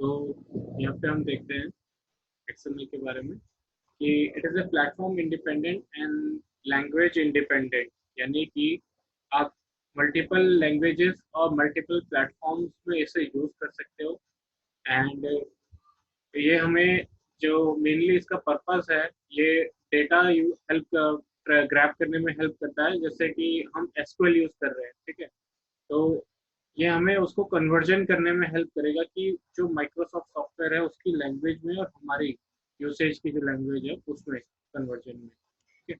तो यहाँ पे हम देखते हैं एक्सएमएल के बारे में कि it is a platform independent and language independent, यानी कि आप मल्टीपल लैंग्वेजेस और मल्टीपल प्लेटफॉर्म्स में इसे यूज़ कर सकते हो। एंड ये हमें जो मेनली इसका पर्पस है, ये डेटा हेल्प ग्रैब करने में हेल्प करता है। जैसे कि हम एसक्यूएल यूज़ कर रहे हैं, ठीक है, तो ये हमें उसको कन्वर्जन करने में हेल्प करेगा कि जो माइक्रोसॉफ्ट सॉफ्टवेयर है उसकी लैंग्वेज में और हमारी यूसेज की जो लैंग्वेज है उसमें कन्वर्जन में, ठीक है।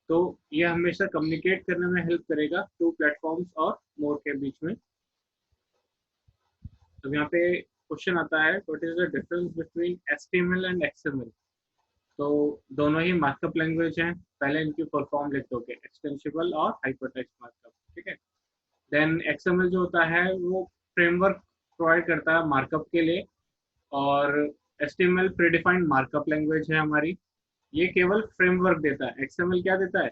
तो ये हमेशा कम्युनिकेट करने में हेल्प करेगा टू प्लेटफॉर्म्स और मोर के बीच में। तो यहाँ पे क्वेश्चन आता है, what is the difference between HTML and XML. तो दोनों ही मार्कअप लैंग्वेज हैं। पहले इनकी फुल फॉर्म लिख दोगे, एक्सटेंसिबल और हाइपरटेक्स्ट मार्कअप, ठीक है। देन एक्सएमएल जो होता है वो फ्रेमवर्क प्रोवाइड करता है मार्कअप के लिए, और एचटीएमएल प्रीडिफाइंड मार्कअप लैंग्वेज है हमारी। ये केवल फ्रेमवर्क देता है। एक्सएमएल क्या देता है?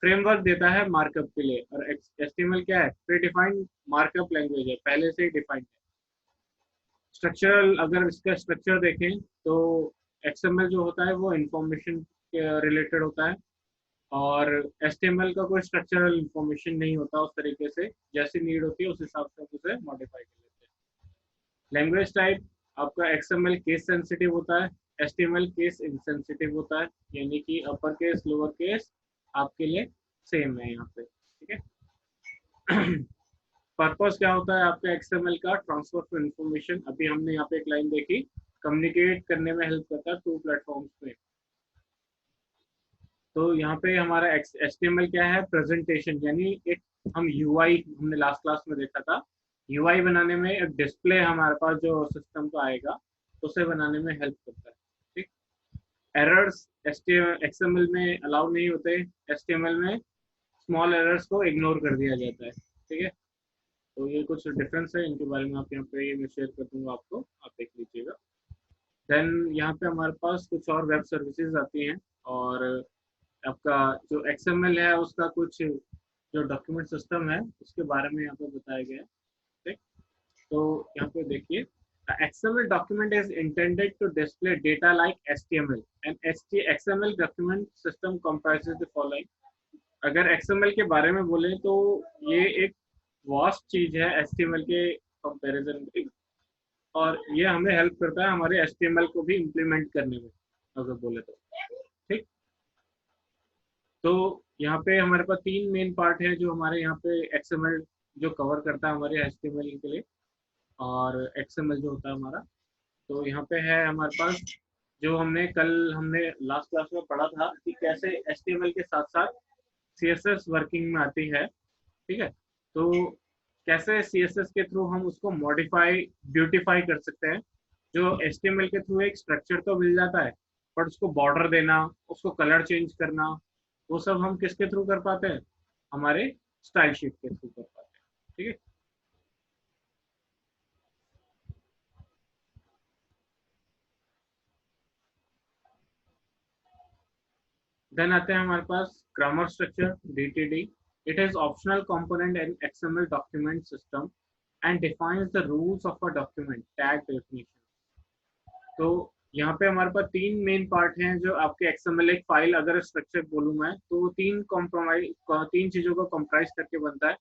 फ्रेमवर्क देता है मार्कअप के लिए, और एचटीएमएल क्या है? प्रीडिफाइंड मार्कअप लैंग्वेज है, पहले से ही डिफाइंड है। स्ट्रक्चरल, अगर इसका स्ट्रक्चर देखें तो एक्सएमएल जो होता है वो इंफॉर्मेशन रिलेटेड होता है, और एचटीएमएल का कोई स्ट्रक्चरल इंफॉर्मेशन नहीं होता। उस तरीके से जैसी नीड होती है उस हिसाब से हम उसे मॉडिफाई कर लेते हैं। लैंग्वेज टाइप आपका एक्सएमएल केस सेंसिटिव होता है, एचटीएमएल केस इनसेंसिटिव होता है, यानी कि अपर केस लोअर केस आपके लिए सेम है यहाँ पे, ठीक है। पर्पस क्या होता है आपका एक्सएमएल का? Transfer of information. अभी हमने यहाँ पे एक लाइन देखी, कम्युनिकेट करने में हेल्प करता है टू प्लेटफॉर्म्स में। तो यहाँ पे हमारा एचटीएमएल क्या है? प्रेजेंटेशन, यानी एक हम यूआई, हमने लास्ट क्लास में देखा था, यूआई बनाने में एक डिस्प्ले हमारे पास जो सिस्टम का आएगा उसे बनाने में हेल्प करता है, ठीक। एरर्स एक्सएमएल में अलाउ नहीं होते, एचटीएमएल में स्मॉल एरर्स को इग्नोर कर दिया जाता है, ठीक है। तो ये कुछ डिफरेंस है, इनके बारे में आप यहाँ पे मैं शेयर कर दूंगा आपको, आप देख लीजिएगा। देन यहाँ पे हमारे पास कुछ और वेब सर्विसेज आती हैं, और आपका जो एक्सएमएल है उसका कुछ जो डॉक्यूमेंट सिस्टम है उसके बारे में यहाँ पे बताया गया है, ठीक। तो यहाँ पे देखिए, XML document is intended to display data like HTML and XML document system comprises the following। अगर XML के बारे में बोले तो ये एक वास्ट चीज है HTML के कंपैरिजन में, और ये हमें हेल्प करता है हमारे HTML को भी इम्प्लीमेंट करने में, अगर बोले तो, ठीक। तो यहाँ पे हमारे पास तीन मेन पार्ट है जो हमारे यहाँ पे XML जो कवर करता है हमारे HTML के लिए, और XML जो होता है हमारा। तो यहाँ पे है हमारे पास, जो हमने लास्ट क्लास में पढ़ा था कि कैसे HTML के साथ साथ CSS वर्किंग में आती है, ठीक है। तो कैसे CSS के थ्रू हम उसको मॉडिफाई ब्यूटीफाई कर सकते हैं। जो HTML के थ्रू एक स्ट्रक्चर तो मिल जाता है, बट उसको बॉर्डर देना, उसको कलर चेंज करना, वो सब हम किसके थ्रू कर पाते हैं? हमारे स्टाइल शीट के थ्रू कर पाते हैं, ठीक है। देन आते हैं हमारे पास grammar structure, DTD। It is optional component in XML document system and defines the rules of a document tag definition. तो यहाँ पे हमारे पास तीन मेन पार्ट हैं जो आपके XML एक फाइल, अगर स्ट्रक्चर बोलूँ मैं तो तीन चीजों को कंप्राइज करके बनता है।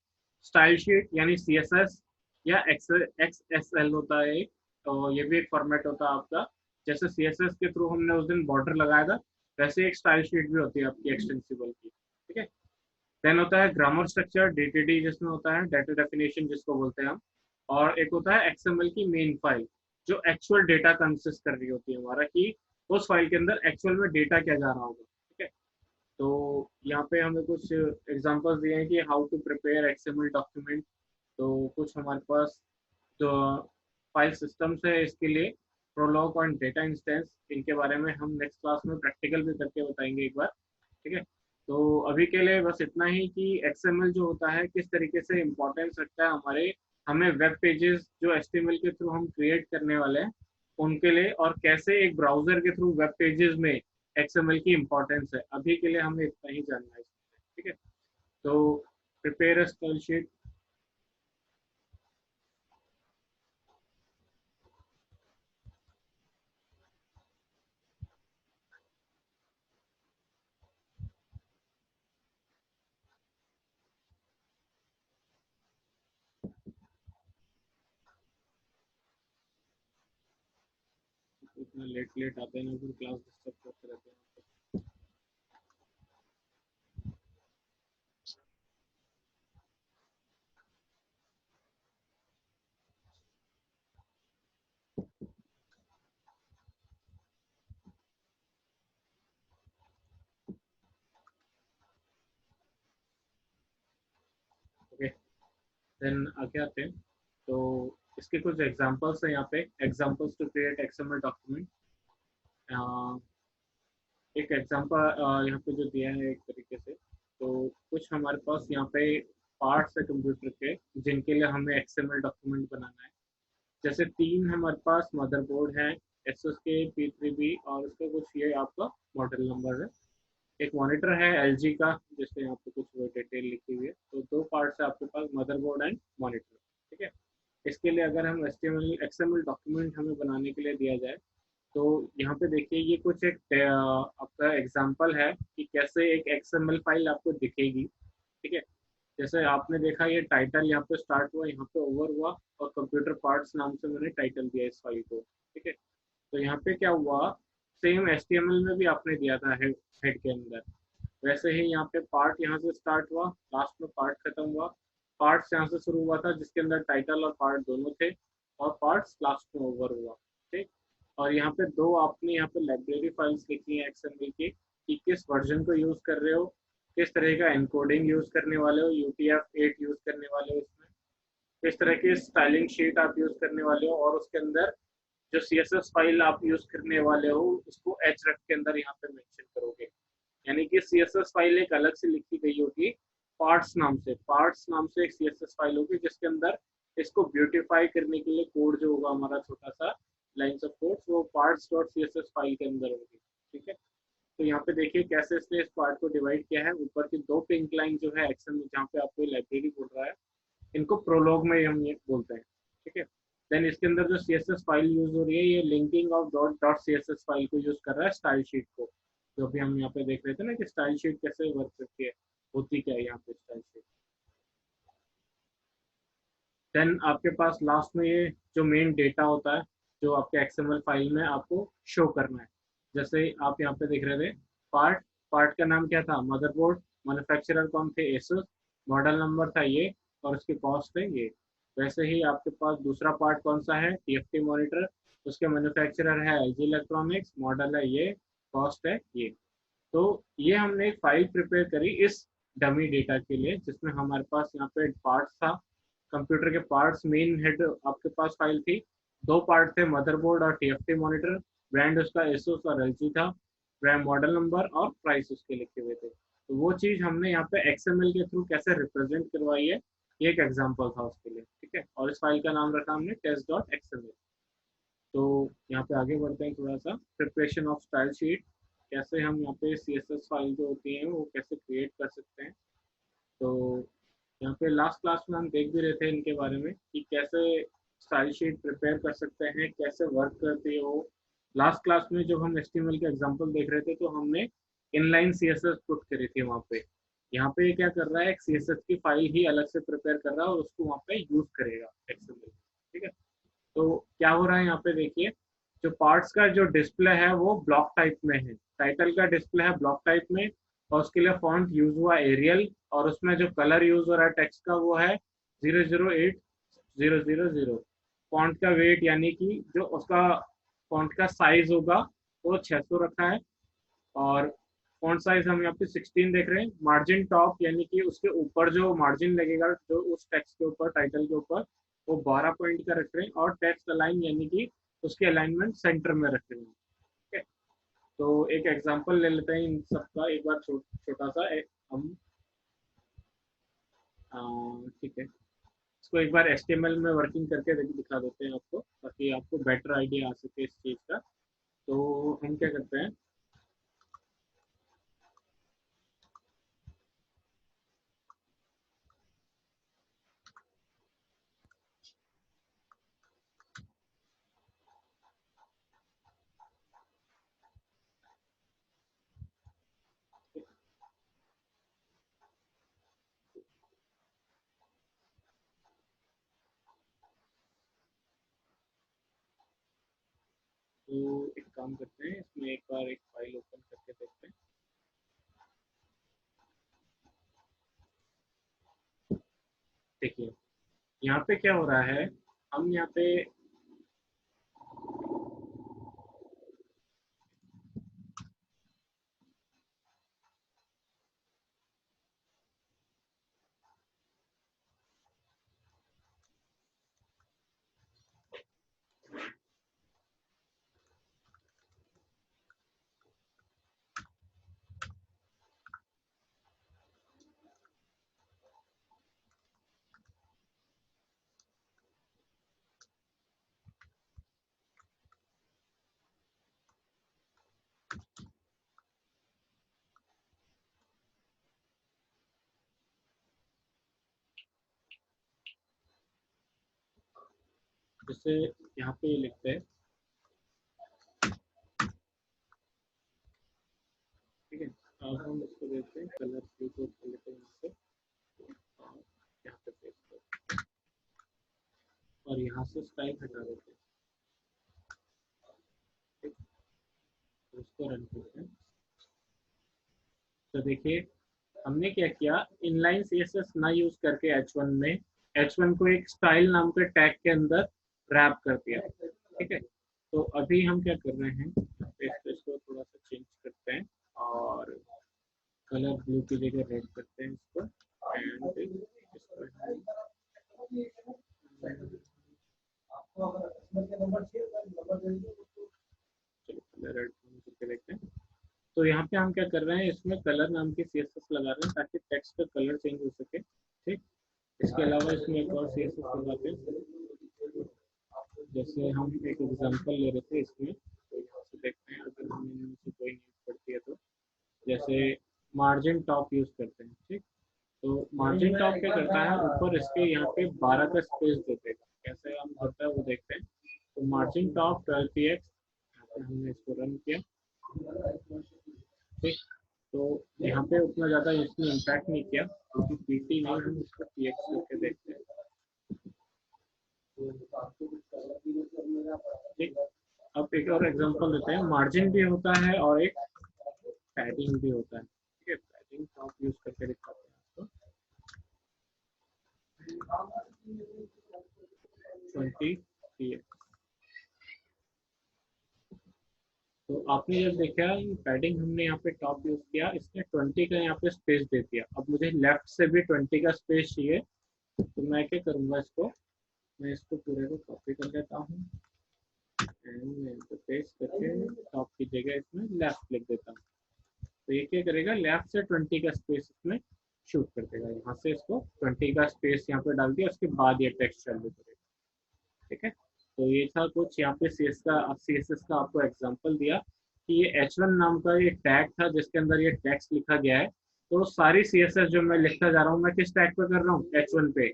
स्टाइल शीट यानी CSS, या XSL होता है एक, तो ये भी एक फॉर्मेट होता है आपका। जैसे CSS के थ्रू हमने उस दिन बॉर्डर लगाया था, वैसे एक स्टाइल शीट भी होती है आपकी एक्सटेंसिबल की, ठीक है। देन होता है ग्रामर स्ट्रक्चर, DTD, जिसमें होता है डाटा डेफिनेशन जिसको बोलते हैं हम, और एक होता है XML की मेन फाइल जो एक्चुअल डेटा कंसिस्ट कर रही होती है हमारा, कि उस फाइल के अंदर एक्चुअल में डेटा क्या जा रहा होगा, ठीक है। तो यहाँ पे हमें कुछ एग्जांपल्स दिए हैं कि how to prepare XML document. तो कुछ हमारे पास जो फाइल सिस्टम्स है इसके लिए, प्रोलॉग और डेटा इंस्टेंस, इनके बारे में हम नेक्स्ट क्लास में प्रैक्टिकल भी करके बताएंगे एक बार, ठीक है। तो अभी के लिए बस इतना ही कि XML जो होता है किस तरीके से इम्पोर्टेंस रखता है हमें वेब पेजेस जो HTML के थ्रू हम क्रिएट करने वाले हैं उनके लिए, और कैसे एक ब्राउजर के थ्रू वेब पेजेस में XML की इम्पोर्टेंस है। अभी के लिए हमें इतना ही जानना है, ठीक है। तो प्रिपेयर स्टाइल शीट। इतना लेट लेट आते हैं ना, फिर क्लास डिस्टर्ब करते रहते हैं। ओके, देन आगे आते हैं। तो इसके कुछ एग्जांपल्स हैं यहाँ पे, examples to create XML document. एक एग्जांपल यहाँ पे जो दिया है एक तरीके से, तो कुछ हमारे पास यहाँ पे पार्ट्स है कंप्यूटर के जिनके लिए हमें एक्सएमएल डॉक्यूमेंट बनाना है। जैसे तीन हमारे पास मदरबोर्ड है, SSK P3B, और उसका कुछ ये आपका मॉडल नंबर है। एक मॉनिटर है LG का, जिससे यहाँ पे कुछ डिटेल लिखी हुई है। तो दो पार्ट्स है आपके पास, मदरबोर्ड एंड मॉनिटर। ठीक है, इसके लिए अगर हम एक्सएमएल डॉक्यूमेंट हमें बनाने के लिए दिया जाए, तो यहाँ पे देखिए ये कुछ एक आपका एग्जांपल है कि कैसे एक एक्सएमएल फाइल आपको दिखेगी। ठीक है, जैसे आपने देखा ये टाइटल यहाँ पे स्टार्ट हुआ, यहाँ पे ओवर हुआ, और कंप्यूटर पार्ट्स नाम से मैंने टाइटल दिया इस फाइल को। ठीक है, तो यहाँ पे क्या हुआ, सेम HTML में भी आपने दिया था हेड के अंदर, वैसे ही यहाँ पे पार्ट यहाँ से स्टार्ट हुआ, लास्ट में पार्ट खत्म हुआ। पार्ट्स यहाँ से शुरू हुआ था जिसके अंदर टाइटल और पार्ट दोनों थे, और पार्ट्स लास्ट में ओवर हुआ। ठीक, और यहाँ पे दो आपने यहाँ पे लाइब्रेरी फाइल्स लिखी है एक्सएमएल की, कि किस वर्जन को यूज कर रहे हो, किस तरह का एनकोडिंग यूज करने वाले हो, UTF-8 यूज करने वाले हो इसमें, किस तरह की स्टाइलिंग शीट आप यूज करने वाले हो, और उसके अंदर जो CSS फाइल आप यूज करने वाले हो उसको href के अंदर यहाँ पे मेंशन करोगे। यानी कि CSS फाइल एक अलग से लिखी गई होगी, पार्ट्स नाम से एक CSS फाइल होगी, जिसके अंदर इसको ब्यूटीफाई करने के लिए कोड जो होगा हमारा छोटा सा लाइन्स ऑफ कोड, वो पार्ट्स डॉट CSS फाइल के अंदर होगी। ठीक है, तो यहाँ पे देखिए कैसे इसने इस पार्ट को डिवाइड किया है। ऊपर की दो पिंक लाइन जो है एक्सेल में, जहाँ पे आपको लाइब्रेरी बोल रहा है, इनको प्रोलॉग में हम ये बोलते हैं। ठीक है, देन इसके अंदर जो CSS फाइल यूज हो रही है, ये linking of dot dot CSS file को यूज कर रहा है स्टाइल शीट को, जो भी हम यहाँ पे देख रहे थे ना कि स्टाइल शीट कैसे वर्क करती है, होती क्या है यहाँ पे स्टाइल शीट। देन आपके पास लास्ट में ये जो मेन डेटा होता है, जो आपके XML फाइल में आपको शो करना है। जैसे आप यहाँ पे देख रहे थे, पार्ट पार्ट का नाम क्या था, मदरबोर्ड, मैन्युफैक्चरर कौन थे, एसुस, मॉडल नंबर था ये, और उसकी कॉस्ट है ये। वैसे ही आपके पास दूसरा पार्ट कौन सा है, TFT मॉनिटर, उसके मैन्युफैक्चरर है LG इलेक्ट्रॉनिक्स, मॉडल है ये, कॉस्ट है ये। तो ये हमने एक फाइल प्रिपेयर करी इस डमी डेटा के लिए, जिसमें हमारे पास यहाँ पे पार्ट्स था, कंप्यूटर के पार्ट्स, मेन हेड आपके पास फाइल थी, दो पार्ट थे, मदरबोर्ड और TFT मॉनिटर, ब्रांड उसका एसोस और LG था, ब्रांड मॉडल नंबर और प्राइस उसके लिखे हुए थे। तो वो चीज हमने यहाँ पे XML के थ्रू कैसे रिप्रेजेंट करवाई है, ये एक एग्जाम्पल था उसके लिए। ठीक है, और इस फाइल का नाम रखा हमने test.xml। तो यहाँ पे आगे बढ़ते हैं थोड़ा सा, प्रिपरेशन ऑफ स्टाइल शीट, कैसे हम यहाँ पे CSS फाइल जो होती है वो कैसे क्रिएट कर सकते हैं। तो यहाँ पे लास्ट क्लास में हम देख भी रहे थे इनके बारे में कि कैसे स्टाइल शीट प्रिपेयर कर सकते हैं, कैसे वर्क करती है वो। लास्ट क्लास में जब हम HTML के एग्जांपल देख रहे थे, तो हमने इनलाइन CSS पुट करी थी वहाँ पे। यहाँ पे क्या कर रहा है, एक CSS की फाइल ही अलग से प्रिपेयर कर रहा है और उसको वहाँ पे यूज करेगा XML। ठीक है, तो क्या हो रहा है यहाँ पे देखिए, जो पार्ट्स का जो डिस्प्ले है वो ब्लॉक टाइप में है, टाइटल का डिस्प्ले है ब्लॉक टाइप में, और उसके लिए फॉन्ट यूज हुआ एरियल, और उसमें जो कलर यूज हो रहा है टेक्स्ट का वो है 008000। फॉन्ट का वेट यानी कि जो उसका फॉन्ट का साइज होगा वो 600 रखा है, और फॉन्ट साइज हम यहाँ पे 16 देख रहे हैं। मार्जिन टॉप यानी कि उसके ऊपर जो मार्जिन लगेगा जो उस टेक्स्ट के ऊपर, टाइटल के ऊपर, वो 12 पॉइंट का रख रहे हैं, और टेक्स्ट अलाइन यानी कि उसके अलाइनमेंट सेंटर में रख रहे हैं। ठीक है, तो एक एग्जांपल ले लेते हैं इन सबका एक बार, छोटा सा हम ठीक है, इसको एक बार HTML में वर्किंग करके दिखा देते हैं आपको, ताकि आपको बेटर आइडिया आ सके इस चीज़ का। तो हम क्या करते हैं, तो एक काम करते हैं, इसमें एक बार एक फाइल ओपन करके देखते हैं। देखिए यहाँ पे क्या हो रहा है, हम यहाँ पे जैसे यहाँ पे लिखते हैं, ठीक है। अब हम इसको देते हैं कलर ब्लू को लेते हैं यहाँ से, और यहाँ पे पेस्ट करते हैं और यहाँ से स्टाइल हटा देते हैं, ठीक। तो इसको रन करते हैं। तो देखिए हमने क्या किया, इनलाइन सीएसएस ना यूज करके H1 में H1 को एक स्टाइल नाम के टैग के अंदर रैप कर दिया, ठीक है। तो अभी हम क्या कर रहे हैं, इसको थोड़ा सा चेंज करते हैं और कलर ब्लू की जगह रेड करते हैं इसको, एंड इसको चलो कलर रेड करके देखते हैं। तो यहाँ पे हम क्या कर रहे हैं, इसमें कलर नाम की सीएसएस लगा रहे हैं ताकि टेक्स्ट का कलर चेंज हो सके, ठीक। इसके अलावा इसमें एक और सीएसएस लगाते हैं। जैसे हम एक एग्जांपल ले रहे थे इसमें, तो यहाँ से देखते हैं अगर हमें इनमें से कोई न्यूज पड़ती है तो, जैसे मार्जिन टॉप यूज करते हैं, ठीक। तो मार्जिन टॉप क्या करता है, ऊपर इसके यहाँ पे 12 का स्पेस देते हैं, कैसे हम करता है वो देखते हैं। तो मार्जिन टॉप 12 px, हमने इसको रन किया, ठीक। तो यहाँ पे उतना ज़्यादा इसने इम्पैक्ट नहीं किया क्योंकि पीटी नहीं, हम इसको पीएक्स करके देखते हैं, ठीक। अब एक और एग्जांपल देते हैं, मार्जिन भी होता है और एक पैडिंग भी होता है, ठीक है। पैडिंग टॉप यूज करके दिखाते हैं आपको 20 तो आपने जब देखा पैडिंग हमने यहाँ पे टॉप यूज किया, इसने 20 का यहाँ पे स्पेस दे दिया। अब मुझे लेफ्ट से भी 20 का स्पेस चाहिए, तो मैं क्या करूँगा, इसको मैं इसको पूरे को कॉपी कर लेता हूँ एंड मैं इसको पेस्ट करके टॉप की जगह इसमें लेफ्ट लिख देता हूँ। तो ये क्या करेगा, लेफ्ट से 20 का स्पेस इसमें शूट कर देगा, यहाँ से इसको 20 का स्पेस यहाँ पे डाल दिया, उसके बाद ये टेक्स्ट चालू करेगा, ठीक है। तो ये था कुछ यहाँ पे सीएसएस का आपको एग्जांपल दिया कि ये H1 नाम का ये टैग था जिसके अंदर ये टेक्स्ट लिखा गया है। तो सारी सीएसएस जो मैं लिखता जा रहा हूँ, मैं किस टैग पे कर रहा हूँ, H1 पे,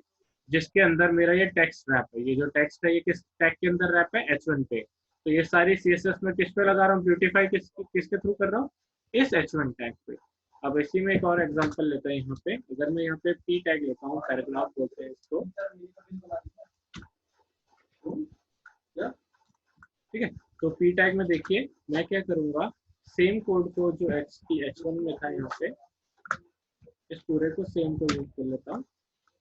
जिसके अंदर मेरा ये टेक्स्ट रैप है। ये जो टेक्स्ट है ये किस टैग के अंदर रैप है, H1 पे। तो ये सारी सीएसएस में किस पे लगा रहा हूँ, ब्यूटीफाई किसके थ्रू कर रहा हूँ, इस H1 टैग पे। अब इसी में एक और एग्जांपल लेते हैं, यहाँ पे अगर मैं यहाँ पे पी टैग लेता हूँ, पैराग्राफ बोलते हैं इसको, ठीक है। तो पी टैग में देखिए मैं क्या करूंगा, सेम कोड को जो H1 में था यहाँ पे, इस पूरे को सेम को यूज कर लेता हूँ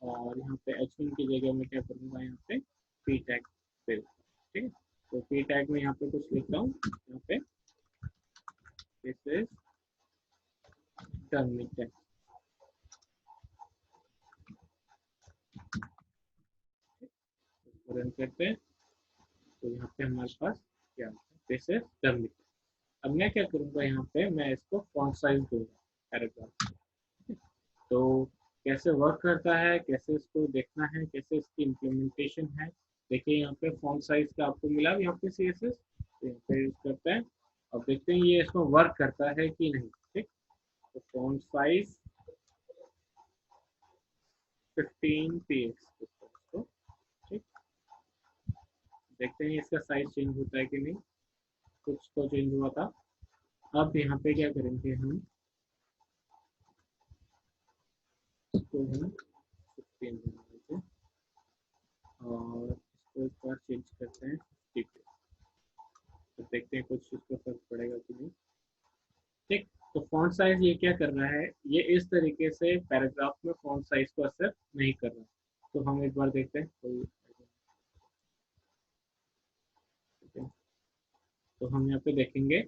और यहाँ पे H1 की जगह में क्या करूंगा, यहाँ पे पी टैग पे, ठीक है। तो पी टैग में यहाँ पे कुछ लिखता हूँ, यहाँ पे this is terminal tag, run करते हैं। तो यहाँ पे हमारे पास क्या दिस इज टर्मिनल। अब मैं क्या करूंगा, यहाँ पे मैं इसको फॉन्ट साइज दूंगा पैराग्राफ। तो कैसे वर्क करता है, कैसे इसको देखना है, कैसे इसकी इम्प्लीमेंटेशन है, देखिए यहाँ पे फॉन्ट साइज का आपको मिला यहाँ पे सीएसएस, तो यहाँ पे यूज करते हैं। अब देखते हैं ये इसको वर्क करता है कि नहीं, ठीक। तो फॉन्ट साइज 15 px, ठीक। देखते हैं इसका साइज चेंज होता है कि नहीं, कुछ तो चेंज हुआ था। अब यहाँ पे क्या करेंगे, हम इसको हम 15 बना देते हैं और इसको एक बार चेंज करते हैं 50 पे। तो देखते साइज ये क्या कर रहा है, ये इस तरीके से पैराग्राफ में फॉन्ट साइज को एक्सेप्ट नहीं कर रहा। तो हम एक बार देखते हैं तो हम यहाँ पे देखेंगे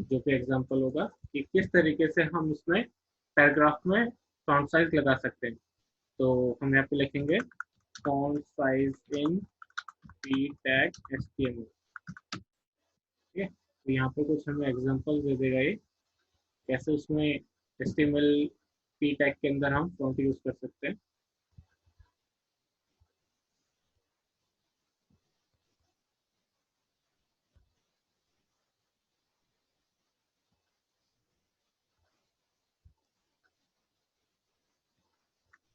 जो कि एग्जांपल होगा कि किस तरीके से हम उसमें पैराग्राफ में फॉन्ट साइज लगा सकते हैं। तो हम यहाँ पे लिखेंगे font size in P tag HTML. ठीक है, तो यहाँ पे कुछ हमें एग्जांपल दे देगा ये कैसे उसमें एचटीएमएल पी टैग के अंदर हम फॉन्ट यूज कर सकते हैं।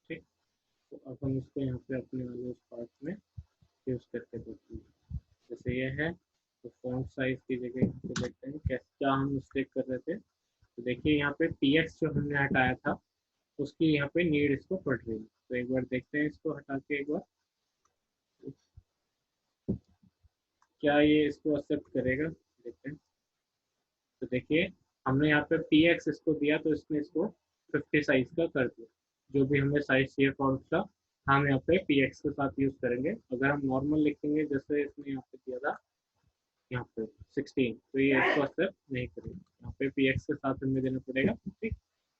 ठीक, तो अब हम इसको यहाँ पे अपने वाले उस पार्ट में यूज करके देखते हैं। जैसे ये है तो फॉन्ट साइज की जगह यहाँ पे देखते हैं कैसे क्या हम मिस्टेक कर रहे थे। तो देखिए यहाँ पे px जो हमने हटाया था उसकी यहाँ पे नीड इसको पड़ रही है। तो एक बार देखते हैं इसको हटा के एक बार क्या ये इसको एक्सेप्ट करेगा, देखते हैं। तो देखिए हमने यहाँ पे px इसको दिया तो इसने इसको 50 साइज का कर दिया। जो भी हमें साइज चाहिए फॉन्ट का हम यहाँ पे px के साथ यूज करेंगे। अगर हम नॉर्मल लिखेंगे जैसे इसने यहाँ पे दिया था यहाँ पे 16 तो ये इसको एक्सेप्ट नहीं करेगा, यहाँ पे px के साथ हमें देना पड़ेगा। ठीक,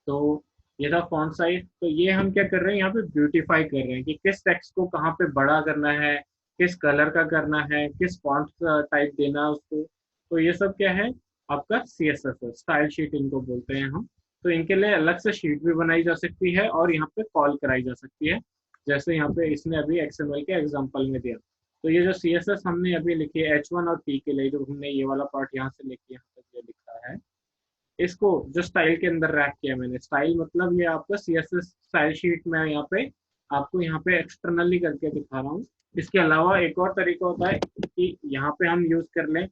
तो ये था फॉन्ट साइज। तो ये हम क्या कर रहे हैं यहाँ पे ब्यूटीफाई कर रहे हैं कि किस टेक्स्ट को कहाँ पे बड़ा करना है, किस कलर का करना है, किस फॉन्ट टाइप देना है उसको। तो ये सब क्या है आपका CSS है, स्टाइल शीट इनको बोलते हैं हम। तो इनके लिए अलग से शीट भी बनाई जा सकती है और यहाँ पे कॉल कराई जा सकती है, जैसे यहाँ पे इसने अभी XML के एग्जाम्पल में दिया। तो ये जो CSS हमने अभी लिखी है H1 और P के लिए, जो हमने ये वाला पार्ट यहाँ से लेके यहाँ तक ये लिखा है, इसको जो स्टाइल के अंदर रैप किया मैंने। स्टाइल मतलब ये आपका CSS स्टाइल शीट में यहाँ पे आपको यहाँ पे एक्सटर्नली करके दिखा रहा हूँ। इसके अलावा एक और तरीका होता है कि यहाँ पे हम यूज कर लें,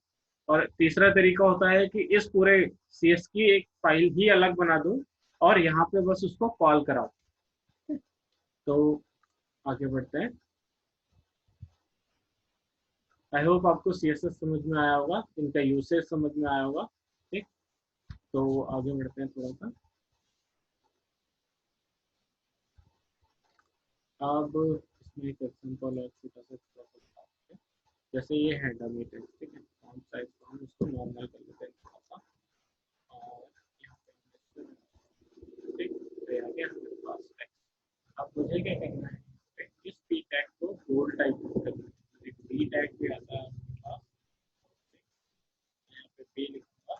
और तीसरा तरीका होता है कि इस पूरे CS की एक फाइल ही अलग बना दूं और यहाँ पे बस उसको कॉल कराओ। तो आगे बढ़ते हैं। आई होप आपको CSS समझ में आया होगा, इनका यूसेज समझ में आया होगा। ठीक, तो आगे बढ़ते हैं थोड़ा सा। अब इसमें एक एग्जांपल और छोटा सा बताते हैं। जैसे ये है डमी टेक्स्ट, ठीक है, फॉन्ट साइज को हम इसको नॉर्मल कर लेते हैं थोड़ा सा। और यहाँ पे ठीक, तो ये आ गया हमारे पास टेक्स्ट। अब मुझे क्या करना है, इस पी टैग को बोल्ड टाइप करना है। एक बी टैग भी आता है आपके पास, यहाँ पे बी लिखूंगा।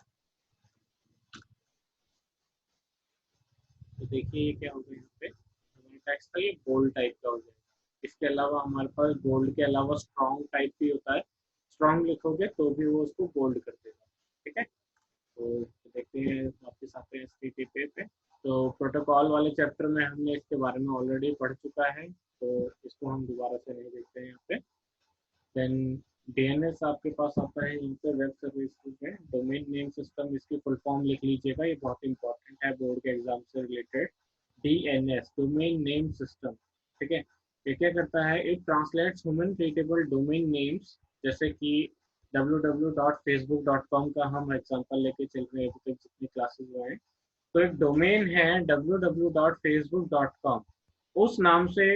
तो देखिए ये क्या होगा, यहाँ पे हमारे टेक्स्ट का ये बोल्ड टाइप का हो जाएगा। इसके अलावा हमारे पास बोल्ड के अलावा स्ट्रॉन्ग टाइप भी होता है, स्ट्रॉन्ग लिखोगे तो भी वो उसको बोल्ड कर देगा। ठीक है, तो देखते हैं वापस आते हैं HTTP पे। तो प्रोटोकॉल वाले चैप्टर में हमने इसके बारे में ऑलरेडी पढ़ चुका है, तो इसको हम दोबारा से नहीं देखते हैं यहाँ पे। देन DNS आपके पास आता है यहाँ पे वेब सर्विस में। डोमेन नेम सिस्टम, इसकी फुल फॉर्म लिख लीजिएगा, ये बहुत इंपॉर्टेंट है बोर्ड के एग्जाम से related. DNS domain name system, ठीक है। ये क्या करता है, it translates human readable domain names, जैसे कि www.facebook.com का हम एग्जांपल लेके चल रहे हैं अभी तक जितनी क्लासेस हुए हैं। तो एक डोमेन है www.facebook.com, उस नाम से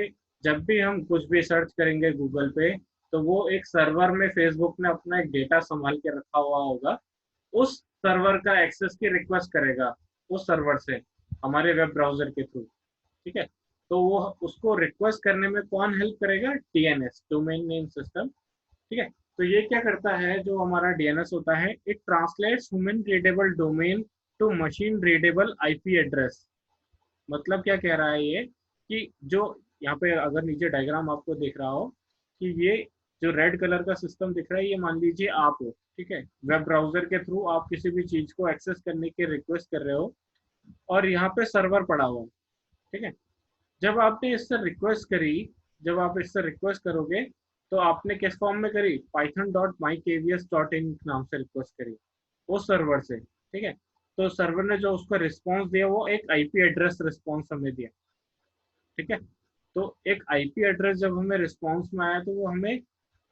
जब भी हम कुछ भी सर्च करेंगे गूगल पे तो वो एक सर्वर में फेसबुक ने अपना एक डेटा संभाल के रखा हुआ होगा, उस सर्वर का एक्सेस की रिक्वेस्ट करेगा उस सर्वर से हमारे वेब ब्राउजर के थ्रू। ठीक है, तो वो उसको रिक्वेस्ट करने में कौन हेल्प करेगा, DNS डोमेन नेम सिस्टम। ठीक है, तो ये क्या करता है, जो हमारा DNS होता है, it translates human readable domain to machine readable IP address. मतलब क्या कह रहा है ये कि जो यहाँ पे अगर नीचे डायग्राम आपको दिख रहा हो कि ये जो रेड कलर का सिस्टम दिख रहा है, ये मान लीजिए आप हो। ठीक है, वेब ब्राउजर के थ्रू आप किसी भी चीज को एक्सेस करने की रिक्वेस्ट कर रहे हो और यहाँ पे सर्वर पड़ा हुआ है। ठीक है, जब आपने इससे रिक्वेस्ट करी, जब आप इससे रिक्वेस्ट करोगे तो आपने किस फॉर्म में करी, python.mykvs.in नाम से रिक्वेस्ट करी उस सर्वर से। ठीक है, तो सर्वर ने जो उसका रिस्पॉन्स दिया वो एक IP एड्रेस रिस्पॉन्स हमें दिया। ठीक है, तो एक IP एड्रेस जब हमें रिस्पॉन्स में आया तो वो हमें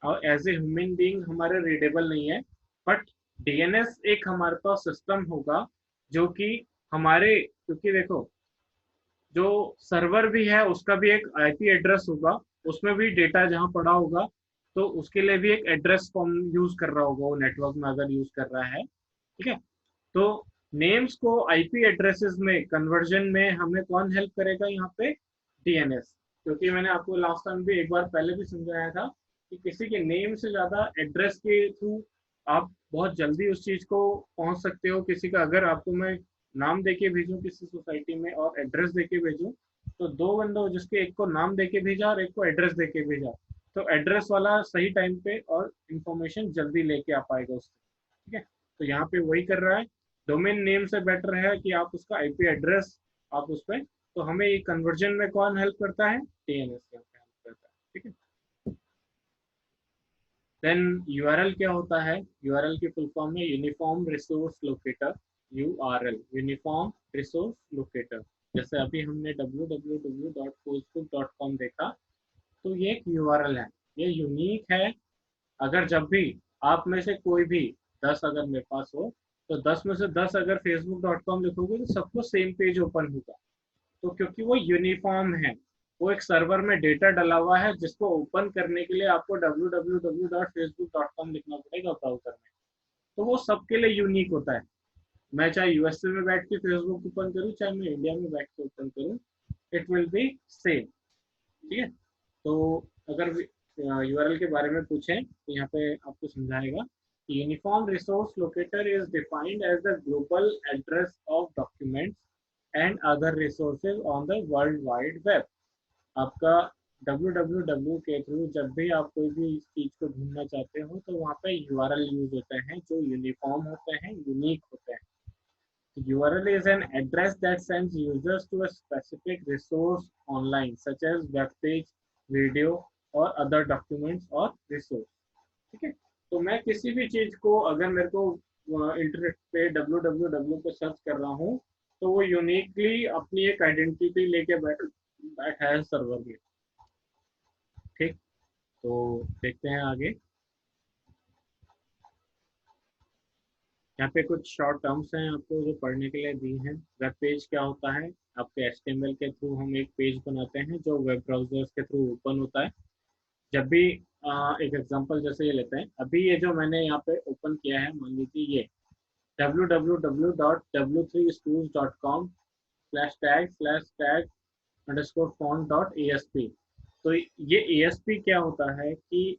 एज ए ह्यूमन बीइंग हमारे रीडेबल नहीं है, बट DNS एक हमारे पास सिस्टम होगा जो कि हमारे, क्योंकि देखो जो सर्वर भी है उसका भी एक आईपी एड्रेस होगा, उसमें भी डेटा जहाँ पड़ा होगा, तो उसके लिए भी एक एड्रेस फॉर्म यूज कर रहा होगा वो नेटवर्क में अगर यूज कर रहा है। ठीक है। तो नेम्स को आईपी एड्रेसेस में कन्वर्जन में हमें कौन हेल्प करेगा यहाँ पे? डीएनएस। क्योंकि मैंने आपको लास्ट टाइम भी एक बार पहले भी समझाया था कि किसी के नेम से ज्यादा एड्रेस के थ्रू आप बहुत जल्दी उस चीज को पहुंच सकते हो। किसी का अगर आपको मैं नाम देके भेजूं किसी सोसाइटी में और एड्रेस देके भेजूं, तो दो बंदों जिसके एक को नाम देके भेजा और एक को एड्रेस देके भेजा, तो एड्रेस वाला सही टाइम पे और इंफॉर्मेशन जल्दी लेके आ पाएगा उससे। ठीक है। तो यहाँ पे वही कर रहा है। डोमेन नेम से बेटर है कि आप उसका आईपी एड्रेस आप उस पर, तो हमें ये कन्वर्जन में कौन हेल्प करता है? डीएनएस हेल्प करता है। ठीक है। देन यूआरएल क्या होता है? यूआरएल की फुल फॉर्म है uniform resource locator. URL uniform resource locator. जैसे अभी हमने www.facebook.com देखा, तो ये एक यूआरएल है, ये यूनिक है। अगर जब भी आप में से कोई भी 10 अगर मेरे पास हो, तो 10 में से 10 अगर facebook.com लिखोगे तो सबको सेम पेज ओपन होगा। तो क्योंकि वो यूनिफॉर्म है, वो एक सर्वर में डेटा डला हुआ है जिसको ओपन करने के लिए आपको www.facebook.com लिखना पड़ेगा ब्राउजर में। तो वो सबके लिए यूनिक होता है। मैं चाहे यूएसए में बैठ के फेसबुक ओपन करूँ, चाहे मैं इंडिया में बैठ के ओपन करूँ, इट विल बी सेम। ठीक है। तो अगर यूआरएल के बारे में पूछें तो यहाँ पे आपको समझाएगा कि uniform resource locator is defined as the global address of documents and other resources on the world wide web. आपका www के थ्रू जब भी आप कोई भी चीज को ढूंढना चाहते हो, तो वहाँ पे यूआरएल यूज होते हैं जो यूनिफॉर्म होते हैं, यूनिक होते हैं। URL is an address that sends users to a specific resource online, such as web page, video, और other documents और resource। ठीक है। तो मैं किसी भी चीज को अगर मेरे को इंटरनेट पे www पे सर्च कर रहा हूँ, तो वो यूनिकली अपनी एक आइडेंटिटी लेके बैठा है सर्वर में। ठीक। तो देखते हैं आगे। यहाँ पे कुछ शॉर्ट टर्म्स हैं आपको जो पढ़ने के लिए दी हैं। वेब पेज क्या होता है? आपके HTML के थ्रू हम एक पेज बनाते हैं जो वेब ब्राउजर्स के थ्रू ओपन होता है। जब भी एक एग्जांपल जैसे ये लेते हैं, अभी ये जो मैंने यहाँ पे ओपन किया है, मान लीजिए ये www.w3schools.com/tag/tag_font.asp। तो ये ASP क्या होता है कि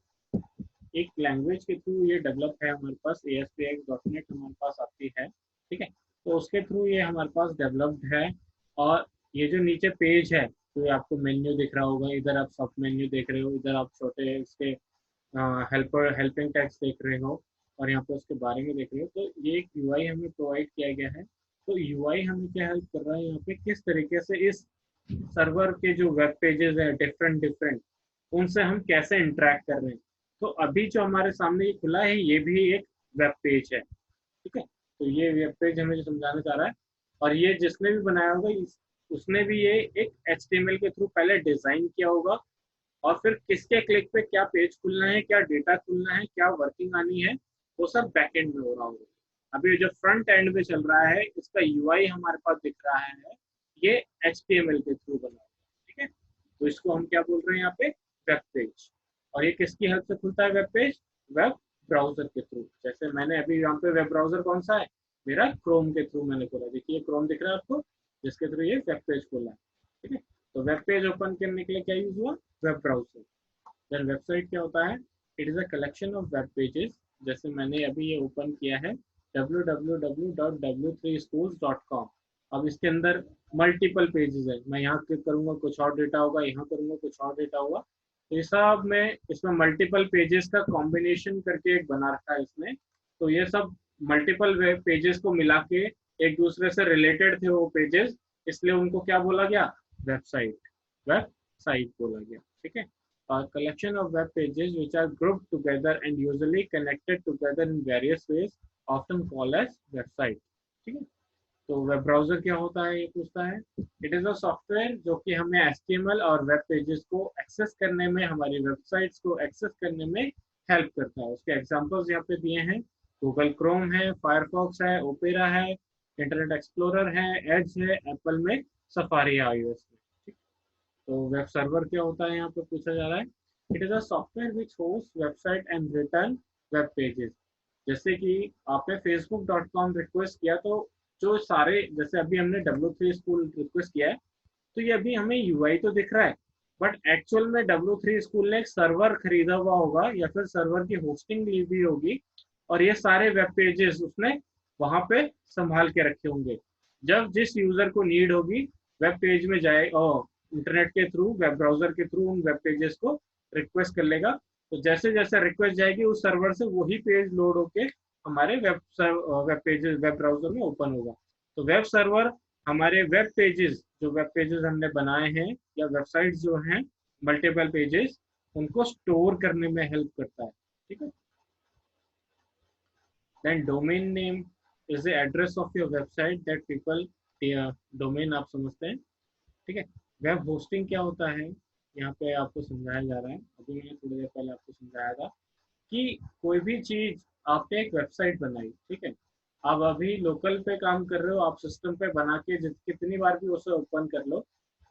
एक लैंग्वेज के थ्रू ये डेवलप है हमारे पास, ASP.NET हमारे पास आती है। ठीक है। तो उसके थ्रू ये हमारे पास डेवलप्ड है। और ये जो नीचे पेज है, तो ये आपको मेन्यू दिख रहा होगा, इधर आप सब मेन्यू देख रहे हो, इधर आप छोटे इसके हेल्पिंग टेक्स्ट देख रहे हो, और यहाँ पे उसके बारे में देख रहे हो। तो ये एक यूआई हमें प्रोवाइड किया गया है। तो यूआई हमें क्या हेल्प कर रहा है यहाँ पे, किस तरीके से इस सर्वर के जो वेब पेजेस है डिफरेंट डिफरेंट, उनसे हम कैसे इंटरेक्ट कर रहे हैं। तो अभी जो हमारे सामने ये खुला है, ये भी एक वेब पेज है। ठीक है। तो ये वेब पेज हमें जो समझाना चाह रहा है, और ये जिसने भी बनाया होगा उसने भी ये एक HTML के थ्रू पहले डिजाइन किया होगा, और फिर किसके क्लिक पे क्या पेज खुलना है, क्या डेटा खुलना है, क्या वर्किंग आनी है, वो सब बैकएंड में हो रहा होगा। अभी जो फ्रंट एंड में चल रहा है, इसका यूआई हमारे पास दिख रहा है, ये HTML के थ्रू बना है। ठीक है। तो इसको हम क्या बोल रहे हैं यहाँ पे? Web page. और ये किसकी हेल्प से खुलता है वेब पेज? वेब ब्राउजर के थ्रू। जैसे मैंने अभी यहाँ पे वेब ब्राउजर कौन सा है मेरा? क्रोम के थ्रू मैंने खोला। देखिए क्रोम दिख रहा है आपको, जिसके थ्रू ये वेब पेज खोला है। ठीक है। तो वेब पेज ओपन करने के लिए क्या यूज हुआ? Web browser. देन वेबसाइट क्या होता है? It is a collection of web pages. जैसे मैंने अभी ये ओपन किया है www.w3schools.com। अब इसके अंदर मल्टीपल पेजेस है, मैं यहाँ क्लिक करूंगा कुछ और डेटा होगा, यहाँ करूंगा कुछ और डेटा होगा। तो ये सब में इसमें मल्टीपल पेजेस का कॉम्बिनेशन करके एक बना रखा है इसने। तो ये सब मल्टीपल वेब पेजेस को मिला के एक दूसरे से रिलेटेड थे वो पेजेस, इसलिए उनको क्या बोला गया? वेबसाइट। वेबसाइट बोला गया। ठीक है। A collection of web pages which are grouped together and usually connected together in various ways, often called as website। ठीक है। तो वेब ब्राउजर क्या होता है ये पूछता है। इट इज अ सॉफ्टवेयर जो कि हमें HTML और वेब पेजेस को एक्सेस करने में, हमारी वेबसाइट्स को एक्सेस करने में हेल्प करता है। उसके एग्जांपल्स यहाँ पे दिए हैं, गूगल क्रोम है, फायरफॉक्स है, ओपेरा है, इंटरनेट एक्सप्लोरर है, एज है, एप्पल में सफारी है, iOS में। ठीक। तो वेब सर्वर क्या होता है यहाँ पे पूछा जा रहा है। It is a software which host website and return web pages. जैसे कि आपने facebook.com रिक्वेस्ट किया, तो जो सारे, जैसे अभी हमने W3 स्कूल रिक्वेस्ट किया है, तो ये अभी हमें यूआई तो दिख रहा है, बट एक्चुअल में W3 स्कूल ने एक सर्वर खरीदा हुआ होगा या फिर सर्वर की होस्टिंग ली हुई होगी, और ये सारे वेब पेजेस उसने वहां पे संभाल के रखे होंगे। जब जिस यूजर को नीड होगी, वेब पेज में जाए और इंटरनेट के थ्रू, वेब ब्राउजर के थ्रू उन वेब पेजेस को रिक्वेस्ट कर लेगा। तो जैसे जैसे रिक्वेस्ट जाएगी उस सर्वर से वही पेज लोड होके हमारे वेब पेजेस, वेब ब्राउजर में ओपन होगा। तो वेब सर्वर हमारे वेब पेजेस, जो वेब पेजेस हमने बनाए हैं या वेबसाइट्स जो हैं, मल्टीपल पेजेस, उनको स्टोर करने में हेल्प करता है। ठीक है। Then domain name is the address of your website that people, domain आप समझते हैं। ठीक है। वेब होस्टिंग क्या होता है, यहाँ पे आपको समझाया जा रहा है। अभी मैंने थोड़ी देर पहले आपको समझाया था कि कोई भी चीज, आपने एक वेबसाइट बनाई, ठीक है, आप अभी लोकल पे काम कर रहे हो, आप सिस्टम पे बना के कितनी बार भी उसे ओपन कर लो,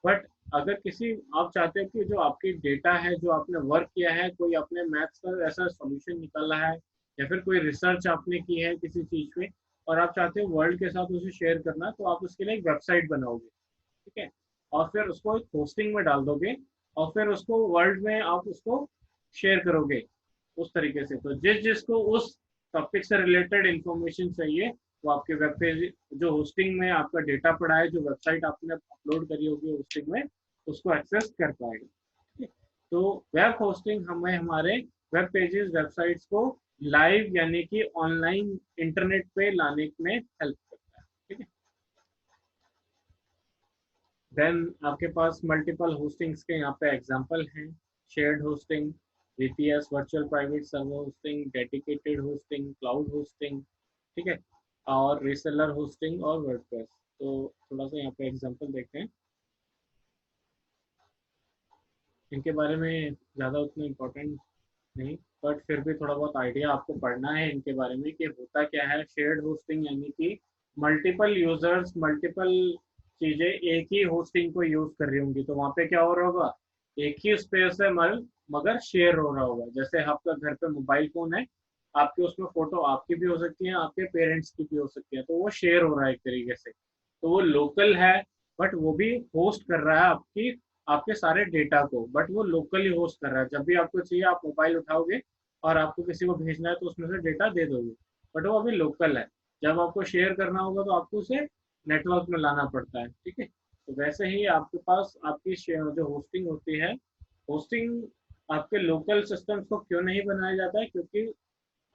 बट अगर किसी, आप चाहते हो कि जो आपकी डेटा है, जो आपने वर्क किया है, कोई अपने मैथ्स का ऐसा सॉल्यूशन निकाला है या फिर कोई रिसर्च आपने की है किसी चीज पे, और आप चाहते हो वर्ल्ड के साथ उसे शेयर करना, तो आप उसके लिए एक वेबसाइट बनाओगे। ठीक है। और फिर उसको एक होस्टिंग में डाल दोगे, और फिर उसको वर्ल्ड में आप उसको शेयर करोगे उस तरीके से। तो जिस जिसको उस टॉपिक से रिलेटेड इंफॉर्मेशन चाहिए, वो आपके वेब पेज, जो होस्टिंग में आपका डेटा पड़ा है, जो वेबसाइट आपने अपलोड करी होगी होस्टिंग में, उसको एक्सेस कर पाएगा। ठीक है। तो वेब होस्टिंग हमें हमारे वेब पेजेस, वेबसाइट्स को लाइव यानी कि ऑनलाइन इंटरनेट पे लाने में हेल्प करता है। ठीक है। देन आपके पास मल्टीपल होस्टिंग्स के यहाँ पे एग्जांपल हैं। Shared hosting, VPS, virtual private server hosting, dedicated hosting, cloud hosting. ठीक है। और रीसेलर होस्टिंग और वर्डप्रेस। तो थोड़ा सा यहाँ पे एग्जांपल देखते हैं। इनके बारे में ज़्यादा उतना इम्पोर्टेंट नहीं, बट फिर भी थोड़ा बहुत आइडिया आपको पढ़ना है इनके बारे में कि होता क्या है। शेयर्ड होस्टिंग यानी कि मल्टीपल यूजर्स, मल्टीपल चीजें एक ही होस्टिंग को यूज कर रही होंगी, तो वहां पे क्या हो रहा होगा, एक ही स्पेस है मगर शेयर हो रहा होगा। जैसे आपका घर पे मोबाइल फोन है, आपके उसमें फोटो आपकी भी हो सकती है, आपके पेरेंट्स की भी हो सकती है, तो वो शेयर हो रहा है एक तरीके से। तो वो लोकल है, बट वो भी होस्ट कर रहा है आपकी, आपके सारे डेटा को, बट वो लोकली होस्ट कर रहा है। जब भी आपको चाहिए आप मोबाइल उठाओगे और आपको किसी को भेजना है, तो उसमें से डेटा दे दोगे, बट वो अभी लोकल है। जब आपको शेयर करना होगा तो आपको उसे नेटवर्क में लाना पड़ता है। ठीक है। तो वैसे ही आपके पास आपकी जो होस्टिंग होती है, होस्टिंग आपके लोकल सिस्टम्स को क्यों नहीं बनाया जाता है, क्योंकि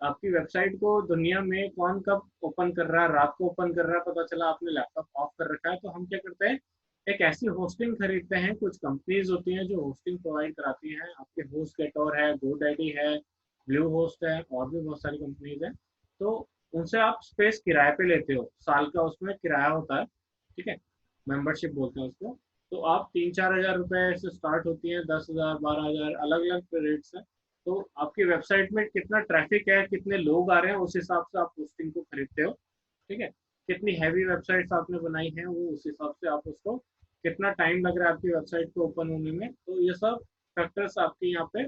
आपकी वेबसाइट को दुनिया में कौन कब ओपन कर रहा है, रात को ओपन कर रहा है, पता चला आपने लैपटॉप ऑफ कर रखा है, तो हम क्या करते हैं, एक ऐसी होस्टिंग खरीदते हैं। कुछ कंपनीज होती हैं जो होस्टिंग प्रोवाइड कराती हैं, आपके होस्टगेटर है, गोडैडी है, ब्लू होस्ट है, और भी बहुत सारी कंपनीज हैं। तो उनसे आप स्पेस किराए पे लेते हो, साल का उसमें किराया होता है। ठीक है। मेंबरशिप बोलते हैं उसको। तो आप 3-4 हज़ार रुपए से स्टार्ट होती है, 10 हज़ार, 12 हज़ार, अलग अलग रेट्स हैं। तो आपकी वेबसाइट में कितना ट्रैफिक है, कितने लोग आ रहे हैं, उस हिसाब से आप होस्टिंग को खरीदते हो। ठीक है। कितनी हैवी वेबसाइट्स आपने बनाई हैं, वो उस हिसाब से आप उसको, कितना टाइम लग रहा है आपकी वेबसाइट को ओपन होने में, तो ये सब फैक्टर्स आपके यहाँ पे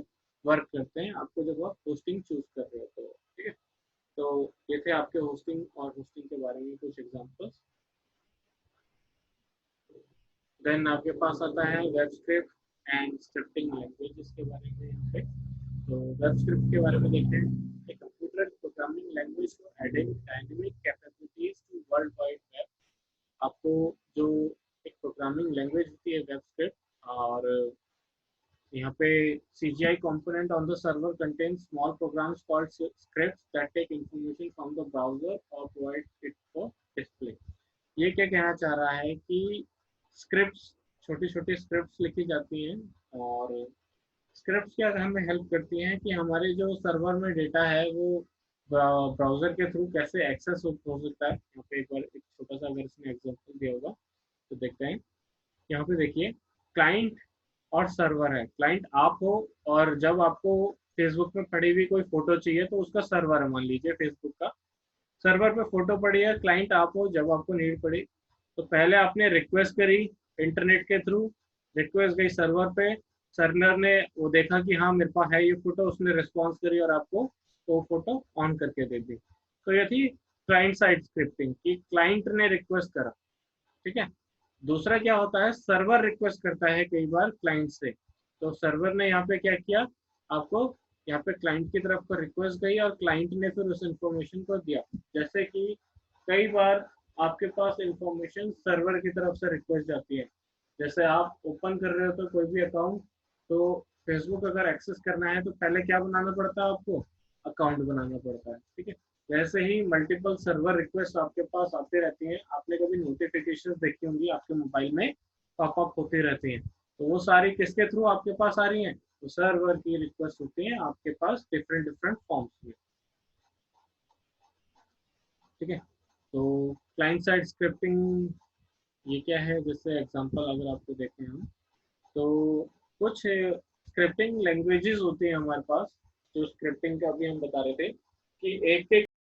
वर्क करते हैं आपको जब आप होस्टिंग चूज कर रहे हो। तो ठीक है। तो ये थे आपके होस्टिंग और होस्टिंग के बारे में कुछ एग्जांपल्स। देन आपके पास आता है web script and scripting languages के बारे में यहाँ पे। तो वेब स्क्रिप्ट के बारे में देखते हैं। A computer programming language for adding dynamic capabilities to world wide web। आपको जो एक प्रोग्रामिंग लैंग्वेज होती है वेब स्क्रिप्ट, और यहाँ पे CGI component on the server contains small programs called scripts that take information from the browser or provide it for display। ये क्या कहना चाह रहा है कि स्क्रिप्ट्स, छोटी छोटी स्क्रिप्ट्स लिखी जाती हैं, और स्क्रिप्ट्स क्या हमें हेल्प करती हैं कि हमारे जो सर्वर में डेटा है वो ब्राउजर के थ्रू कैसे एक्सेस हो सकता है। यहाँ पे एक बार एक छोटा सा अगर इसमें एग्जांपल दिया होगा तो देखते हैं। यहाँ पे देखिए, क्लाइंट और सर्वर है। क्लाइंट आप हो, और जब आपको फेसबुक में पड़ी हुई कोई फोटो चाहिए तो उसका सर्वर है, मान लीजिए फेसबुक का। सर्वर पे फोटो पड़ी है, क्लाइंट आप हो, जब आपको नीड पड़ी तो पहले आपने रिक्वेस्ट करी इंटरनेट के थ्रू, रिक्वेस्ट गई सर्वर पे, सर्वर ने वो देखा कि हाँ मेरे पास है ये फोटो, उसने रिस्पॉन्स करी और आपको वो फोटो ऑन करके दे दी। तो ये थी क्लाइंट साइड स्क्रिप्टिंग कि क्लाइंट ने रिक्वेस्ट करा। ठीक है। दूसरा क्या होता है, सर्वर रिक्वेस्ट करता है कई बार क्लाइंट से। तो सर्वर ने यहाँ पे क्या किया, आपको यहाँ पे क्लाइंट की तरफ पर रिक्वेस्ट गई और क्लाइंट ने फिर उस इंफॉर्मेशन को दिया। जैसे कि कई बार आपके पास इंफॉर्मेशन सर्वर की तरफ से रिक्वेस्ट जाती है। जैसे आप ओपन कर रहे हो तो कोई भी अकाउंट, तो फेसबुक अगर एक्सेस करना है तो पहले क्या बनाना पड़ता है आपको, अकाउंट बनाना पड़ता है। ठीक है। वैसे ही मल्टीपल सर्वर रिक्वेस्ट आपके पास आते रहती हैं। आपने कभी नोटिफिकेशन देखी होंगी आपके मोबाइल में पॉपअप होती रहती हैं, तो वो सारी किसके थ्रू आपके पास आ रही हैं, तो सर्वर की रिक्वेस्ट होती है आपके पास डिफरेंट डिफरेंट फॉर्म्स में। ठीक है। तो क्लाइंट साइड स्क्रिप्टिंग ये क्या है, जैसे एग्जांपल अगर आपको देखें हम, तो कुछ स्क्रिप्टिंग लैंग्वेजेस होती हैं हमारे पास। जो स्क्रिप्टिंग का अभी हम बता रहे थे कि एक एक